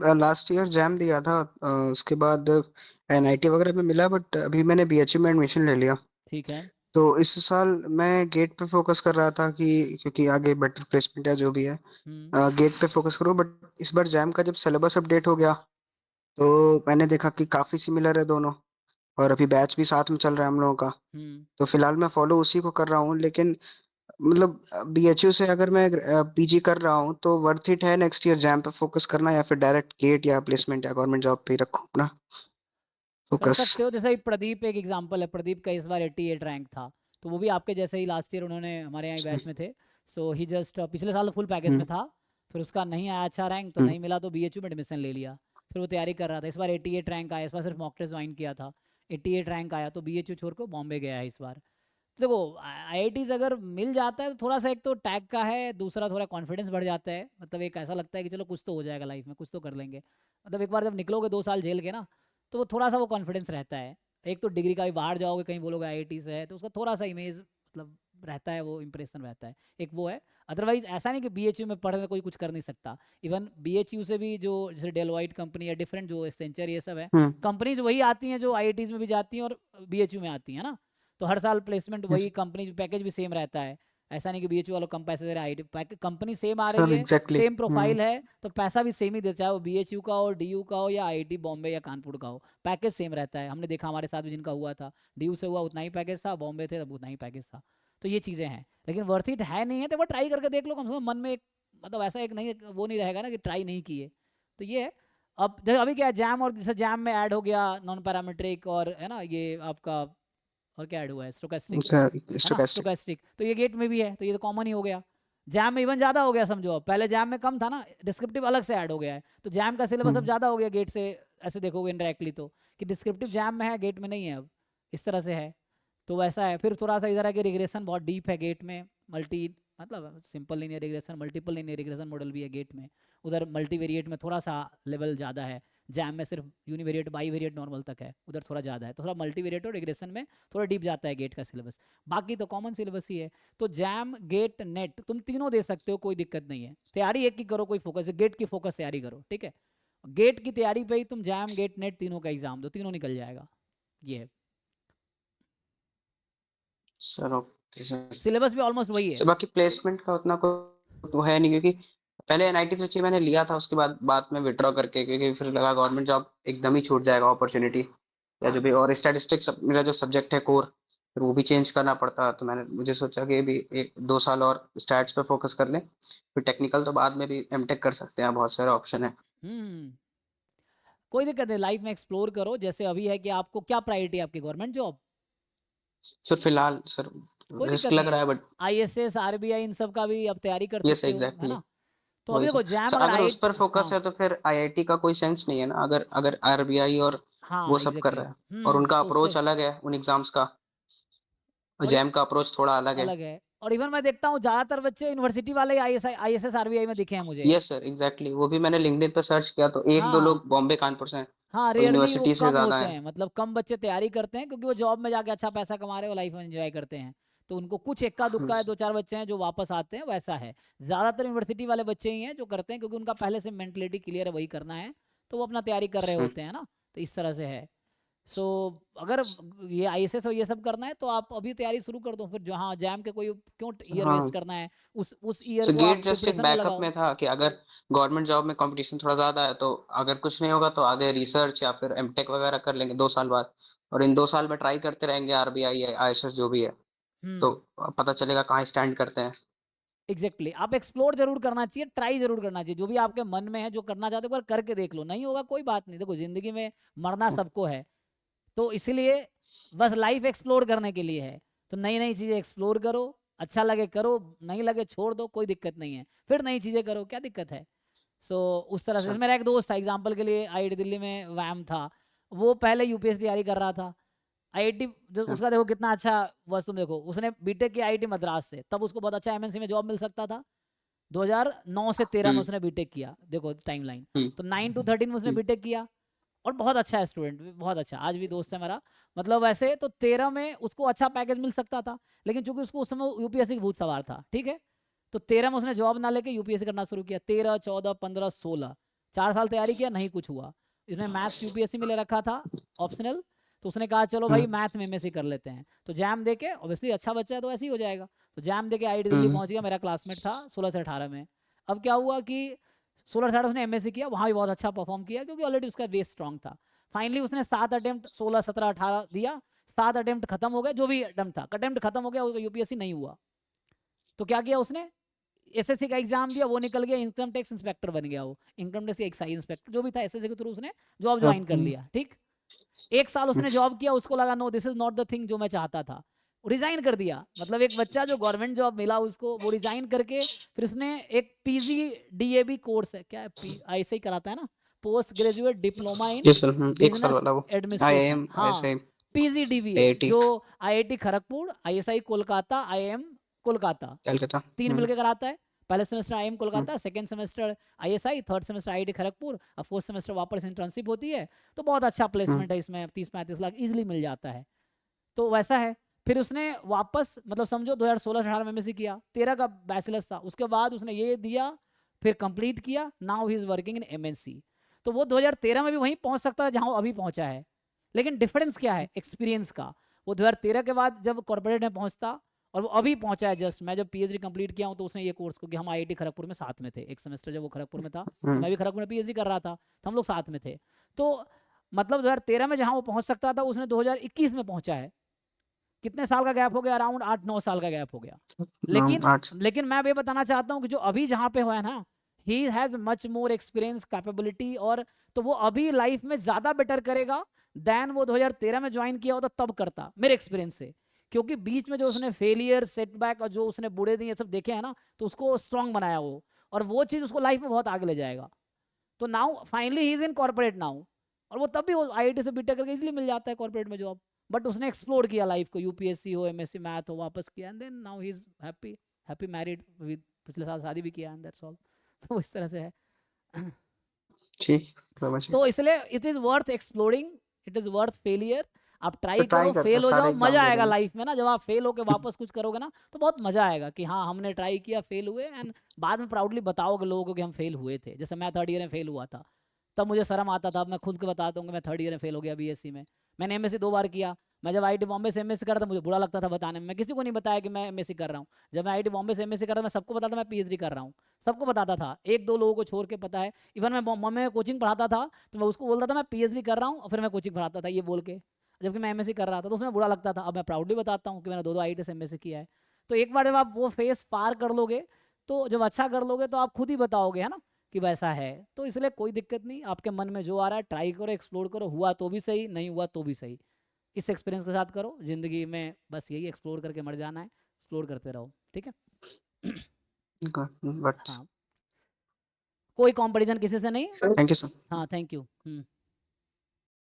Last year jam दिया था, उसके बाद एनआईटी वगैरह में मिला, बट अभी मैंने बीएचयू में एडमिशन ले लिया। ठीक है। तो इस साल मैं गेट पे फोकस कर रहा था कि क्योंकि आगे बेटर प्लेसमेंट या जो भी है, हम्म। गेट पे फोकस करूँ। बट इस बार जैम का जब सिलेबस अपडेट हो गया तो मैंने देखा कि काफी सिमिलर है दोनों, और अभी बैच भी साथ में चल रहा है हम लोगों का। हम्म। तो फिलहाल मैं फॉलो उसी को कर रहा हूँ, लेकिन मतलब बीएचयू से अगर मैं पीजी कर रहा हूँ तो वर्थ इट है नेक्स्ट ईयर जैम पे फोकस करना, या फिर डायरेक्ट गेट या प्लेसमेंट या गवर्नमेंट जॉब पे ही रखूँ अपना कर फोकस? सकते हो, जैसे ही प्रदीप एक एग्जांपल है, प्रदीप का इस बार 88 रैंक था, तो वो भी आपके जैसे ही लास्ट ईयर उन्होंने हमारे यहाँ बैच में थे। सो ही जस्ट पिछले साल फुल पैकेज हम्म में था, फिर उसका नहीं आया अच्छा रैंक, तो हम्म नहीं मिला तो बीएचयू में एडमिशन ले लिया। फिर वो तैयारी कर रहा था, इस बार 88 रैंक आया, इस बार सिर्फ मॉक टेस्ट ज्वाइन किया था, 88 रैंक आया, तो बीएचयू छोड़ कर बॉम्बे गया है इस बार। तो देखो आईआईटीज अगर मिल जाता है तो थोड़ा सा, एक तो टैग का है, दूसरा थोड़ा कॉन्फिडेंस बढ़ जाता है, मतलब एक ऐसा लगता है कि चलो कुछ तो हो जाएगा लाइफ में, कुछ तो कर लेंगे। मतलब एक बार जब निकलोगे 2 साल झेल के ना, तो वो थोड़ा सा वो कॉन्फिडेंस रहता है। एक तो डिग्री का भी, बाहर जाओगे कहीं बोलोगे आईआईटी से है, तो उसका थोड़ा सा इमेज मतलब रहता है, वो इंप्रेशन रहता है, एक वो है। अदरवाइज ऐसा नहीं कि बीएचयू में पढ़ के कोई कुछ कर नहीं सकता। इवन बीएचयू से भी जो जैसे डेलोइट कंपनी या डिफरेंट जो एक्सेंचर ये सब है, हम्म कंपनीज वही आती हैं जो आईआईटीज में भी जाती हैं और बीएचयू में आती हैं ना। तो हर साल प्लेसमेंट वही, कंपनी पैकेज भी सेम रहता है। ऐसा नहीं कि बीएचयू वालों कम पैसे दे रहे हैं, आई कंपनी सेम आ रही सर है, एग्जैक्टली। सेम प्रोफाइल है, तो पैसा भी सेम ही देता है, चाहे वो बीएचयू का हो, डीयू का हो, या आईआईटी बॉम्बे या कानपुर का हो, पैकेज सेम रहता है। हमने देखा हमारे साथ भी जिनका हुआ था, डीयू से हुआ उतना ही पैकेज था, बॉम्बे थे तब उतना ही पैकेज था। तो ये चीज़ें हैं, लेकिन वर्थ इट है नहीं है तो वो ट्राई करके देख लो, कम से कम मन में एक मतलब ऐसा एक नहीं, वो नहीं रहेगा ना कि ट्राई नहीं किए। तो ये है। अब जैसे अभी क्या है, जैम, और जैसे जैम में ऐड हो गया नॉन पैरामीट्रिक, और है ना ये आपका, और क्या ऐड हुआ है, स्टोकेस्टिक, है ना स्टोकेस्टिक। स्टोकेस्टिक, तो ये गेट में भी है, तो ये तो कॉमन ही हो गया। जैम में इवन ज़्यादा हो गया समझो, अब पहले जैम में कम था ना, डिस्क्रिप्टिव अलग से ऐड हो गया है, तो जैम का सिलेबस अब हम्म ज़्यादा हो गया गेट से। ऐसे देखोगे इनडायरेक्टली तो, कि डिस्क्रिप्टिव जैम में है, गेट में नहीं है अब, इस तरह से है। तो वैसा है। फिर थोड़ा सा इधर है कि रिग्रेशन बहुत डीप है गेट में, मल्टी मतलब simple linear regression, multiple linear regression model भी है गेट में। उधर मल्टीवेरिएट में थोड़ा सा लेवल ज़्यादा है, जैम में सिर्फ यूनिवेरिएट बाईवेरिएट नॉर्मल तक है, उधर थोड़ा ज़्यादा है, तो थोड़ा मल्टीवेरिएट और रिग्रेशन में थोड़ा डीप जाता है गेट का सिलेबस। बाकी तो कॉमन सिलेबस ही है। तो जैम, गेट, नेट तुम तीनों दे सकते हो, कोई दिक्कत नहीं है, तैयारी एक की करो, कोई फोकस है गेट की, फोकस तैयारी करो, ठीक है। गेट की तैयारी पे ही तुम जैम, गेट, नेट तीनों का एग्जाम दो, तीनों निकल जाएगा। ये है, सर ओके सर। सिलेबस भी ऑलमोस्ट वही है। सर बाकी प्लेसमेंट का उतना कोई वो है नहीं, क्योंकि पहले एनआईटी से मैंने लिया था, उसके बाद में विड्रॉ करके, क्योंकि फिर लगा गवर्नमेंट जॉब एकदम ही छूट जाएगा अपॉर्चुनिटी, या जो भी, और स्टैटिस्टिक्स मेरा जो सब्जेक्ट है कोर, फिर वो भी चेंज करना पड़ता। तो मुझे सोचा कि अभी 1-2 साल और स्टैट्स पे फोकस कर लें, फिर टेक्निकल तो बाद में भी एमटेक कर सकते हैं, बहुत सारे ऑप्शन है। हम्म। कोई दिक्कत नहीं, लाइफ में एक्सप्लोर करो, जैसे अभी है कि आपको क्या प्रायोरिटी है, आपकी गवर्नमेंट जॉब? सर फिलहाल सर कोई रिस्क दिक्कत लग नहीं रहा है, है, बट आईएसएस आरबीआई इन सब का भी अब तैयारी कर ये सकते हो, है एग्जैक्टली ना। तो अभी वही देखो सर जैम अगर अगर आई, उस पर फोकस हाँ है तो फिर आईआईटी का कोई सेंस नहीं है ना, अगर अगर आरबीआई और वो हाँ सब कर एग्जैक्टली, रहा है, और उनका तो उससे, अप्रोच अलग है उन एग्जाम्स का, और और जैम का अप्रोच थोड़ा अलग है। अलग है। और इवन मैं देखता हूँ ज़्यादातर बच्चे यूनिवर्सिटी वाले आईएसएस आरबीआई में दिखे हैं मुझे। यस सर एग्जैक्टली, वो भी मैंने लिंक्डइन पे सर्च किया तो 1-2 हाँ लोग बॉम्बे कानपुर से हैं, हाँ, और रेयरली वो यूनिवर्सिटी से कम ज्यादा होते है। हैं, मतलब कम बच्चे तैयारी करते हैं, क्योंकि वो जॉब में जाके अच्छा पैसा कमा रहे हो, लाइफ में एंजॉय करते हैं। तो उनको कुछ इक्का दुक्का है, 2-4 बच्चे हैं जो वापस आते हैं, वैसा है। ज़्यादातर यूनिवर्सिटी वाले बच्चे ही हैं जो करते हैं, क्योंकि उनका पहले से मेंटलिटी क्लियर है, वही करना है, तो वो अपना तैयारी कर रहे होते हैं ना। तो इस तरह से है। सो अगर ये आईएसएस और ये सब करना है तो आप अभी तैयारी शुरू कर दो, फिर जहाँ जैम के कोई क्यों ईयर वेस्ट हाँ करना है, उस ईयर सर को गेट आप जस्ट एक प्रिपरेशन में बैकअप लगाओ। में था कि अगर गवर्नमेंट जॉब में कंपटीशन थोड़ा ज्यादा है, तो अगर कुछ नहीं होगा तो आगे रिसर्च या फिर एमटेक वगैरह कर लेंगे 2 साल बाद, और इन 2 साल में ट्राई करते रहेंगे आरबीआई या आईएसएस जो भी है, तो हम्म। पता चलेगा कहाँ स्टैंड करते हैं। एग्जैक्टली आप एक्सप्लोर जरूर करना चाहिए, ट्राई जरूर करना चाहिए, जो भी आपके मन में है, जो करना चाहते हो एक बार करके देख लो, नहीं होगा कोई बात नहीं, देखो जिंदगी में मरना सबको है, तो इसीलिए बस लाइफ एक्सप्लोर करने के लिए है। तो नई नई चीजें एक्सप्लोर करो, अच्छा लगे करो, नहीं लगे छोड़ दो, कोई दिक्कत नहीं है, फिर नई चीजें करो, क्या दिक्कत है। सो उस तरह से, अच्छा। जैसे मेरा एक दोस्त था एग्जाम्पल के लिए, आईआईटी दिल्ली में वैम था, वो पहले यूपीएससी तैयारी कर रहा था, आईआईटी जो अच्छा। उसका देखो कितना अच्छा, बस तुम देखो उसने बीटेक किया आईआईटी मद्रास से, तब उसको बहुत अच्छा एमएनसी में जॉब मिल सकता था। 2009 से 13 में हम्म उसने बीटेक किया, देखो टाइमलाइन। हम्म तो 9 to 13 में उसने हम्म बीटेक किया, और बहुत अच्छा है स्टूडेंट, बहुत अच्छा, आज भी दोस्त है मेरा। मतलब वैसे तो 13 में उसको अच्छा पैकेज मिल सकता था, लेकिन चूंकि उसको उस समय यूपीएससी की भूत सवार था, ठीक है। तो 13 में उसने जॉब ना लेके यूपीएससी करना शुरू किया, 13, 14, 15, 16, 4 साल तैयारी किया, नहीं कुछ हुआ। इसने मैथ्स यूपीएससी में ले रखा था ऑप्शनल, तो उसने कहा चलो भाई मैथ में एमएससी कर लेते हैं। तो जैम देके, ऑब्वियसली अच्छा बच्चा है तो ऐसे ही हो जाएगा, तो जैम देके आईआईटी दिल्ली पहुंच गया। मेरा क्लासमेट था 16 से 18 में। अब क्या हुआ कि 16 से 18 उसने एमएससी किया, वहाँ भी बहुत अच्छा परफॉर्म किया क्योंकि ऑलरेडी उसका बेस स्ट्रॉन्ग था। फाइनली उसने 7 अटेम्प्ट 16 17 18 दिया, 7 अटेम्प्ट खत्म हो गए, जो भी अटेम्प्ट था अटेम्प्ट खत्म हो गया, यूपीएससी नहीं हुआ। तो क्या किया उसने, एसएससी का एग्जाम दिया, वो निकल गया, इनकम टैक्स इंस्पेक्टर बन गया, वो इनकम टैक्स एक्साइज इंस्पेक्टर जो भी था एसएससी के थ्रू उसने जॉब ज्वाइन कर लिया। ठीक, 1 साल उसने जॉब किया, उसको लगा no this is not the thing जो मैं चाहता था, रिजाइन कर दिया। मतलब एक बच्चा जो गवर्नमेंट जॉब मिला उसको, वो रिजाइन करके फिर उसने एक पीजीडीएबी कोर्स है, क्या है ऐसे ही कराता है ना, पोस्ट ग्रेजुएट डिप्लोमा इन ये सर 1 साल बिजनेस वाला वो एडमिनिस्ट्रेशन, आईआईएम हाँ ऐसे पीजीडीबीए, आईआईटी जो IIT Kharagpur, ISI Kolkata, IM Kolkata, Calcutta 3 मिलकर कराता है। पहले semester IM Kolkata, second semester ISI, third semester IIT Kharagpur, और फोर्थ सेमेस्टर वापस इंटर्नशिप होती है। तो बहुत अच्छा प्लेसमेंट है इसमें, 30-35 लाख इजीली मिल जाता है। तो वैसा है। फिर उसने वापस, मतलब समझो 2016-18 में एमएससी किया, 13 का बैचलर्स था, उसके बाद उसने ये दिया, फिर कंप्लीट किया, now he is working in MNC. तो वो 2013 में भी वहीं पहुंच सकता है जहां वो अभी पहुंचा है, लेकिन डिफरेंस क्या है एक्सपीरियंस का। वो 2013 के बाद जब कॉर्पोरेट में पहुंचता, और वो अभी पहुंचा है जस्ट, मैं जब पीएचडी कंप्लीट किया हूं तो उसने ये कोर्स को, कि हम आईआईटी खड़गपुर में साथ में थे, एक सेमेस्टर जब वो खड़गपुर में था तो मैं भी खड़गपुर में पीएचडी कर रहा था, तो हम लोग साथ में थे। तो मतलब 2013 में जहां वो पहुंच सकता था उसने 2021 में पहुंचा है। कितने साल का गैप हो गया, अराउंड 8-9 साल का गैप हो गया। लेकिन 8 लेकिन मैं ये बताना चाहता हूँ कि जो अभी जहाँ पे हुआ है ना, he has much more experience capability, और तो वो अभी लाइफ में ज्यादा बेटर करेगा देन वो 2013 में ज्वाइन किया होता तब करता, मेरे एक्सपीरियंस से। क्योंकि बीच में जो उसने फेलियर सेटबैक और जो उसने बुरे दिन ये सब देखे हैं ना, तो उसको स्ट्रांग बनाया वो, और वो चीज उसको लाइफ में बहुत आगे ले जाएगा। तो now finally he is in corporate now, और वो तब भी आईआईटी से बीटेक करके इसलिए मिल जाता है कॉर्पोरेट में जॉब। बट उसने एक्सप्लोर किया लाइफ को, यूपीएससी हो, एमएससी मैथ हो, वापस किया, and then now he is happy, happy married with, पिछले साल शादी भी किया, एंड दैट्स ऑल। तो इस तरह से है। ठीक समझ गया। तो इसलिए it is worth exploring, it is worth failure. आप तो ट्राई ट्राई करो, करते हैं, फेल हो सारे जाओ, एग्जाम मजा दे आएगा देंगे। लाइफ में ना, जब आप फेल होके वापस कुछ करोगे ना तो बहुत मजा आएगा कि हाँ हमने ट्राई किया, फेल हुए, एंड बाद में प्राउडली बताओगे लोगों को कि हम फेल हुए थे। जैसे मैं 3rd ईयर में फेल हुआ था, तब मुझे शर्म आता था, अब मैं खुद को बताता हूँ कि मैं 3rd ईयर में फेल हो गया बीएससी में। मैंने एमएससी 2 बार किया। मैं जब आईआईटी बॉम्बे से एमएससी कर रहा था, मुझे बुरा लगता था बताने में, मैं किसी को नहीं बताया कि मैं एमएससी कर रहा हूँ। जब मैं आईआईटी बॉम्बे से एमएससी कर रहा था, मैं सबको बताता मैं पीएचडी कर रहा हूँ, सबको बताता था, 1-2 लोगों को छोड़ के पता है। इवन मैं बॉम्बे में कोचिंग पढ़ाता था तो मैं उसको बोलता था मैं पीएचडी कर रहा हूँ, और फिर मैं कोचिंग पढ़ाता था ये बोल के, जबकि मैं एमएससी कर रहा था, तो उसमें बुरा लगता था। अब मैं प्राउडली बताता हूँ कि मैंने 2-2 आईआईटी से एमएससी किया है। तो एक बार जब आप वो फेस पार कर लोगे, तो जब अच्छा कर लोगे तो आप खुद ही बताओगे, है ना, कि वैसा है। तो इसलिए कोई दिक्कत नहीं, आपके मन में जो आ रहा है ट्राई करो, एक्सप्लोर करो, हुआ तो भी सही, नहीं हुआ तो भी सही। इस एक्सपीरियंस के साथ करो जिंदगी में, बस यही एक्सप्लोर करके मर जाना है, एक्सप्लोर करते रहो, ठीक है। बट हाँ, कोई कंपटीशन किसी से नहीं। Thank you sir. हाँ थैंक यू।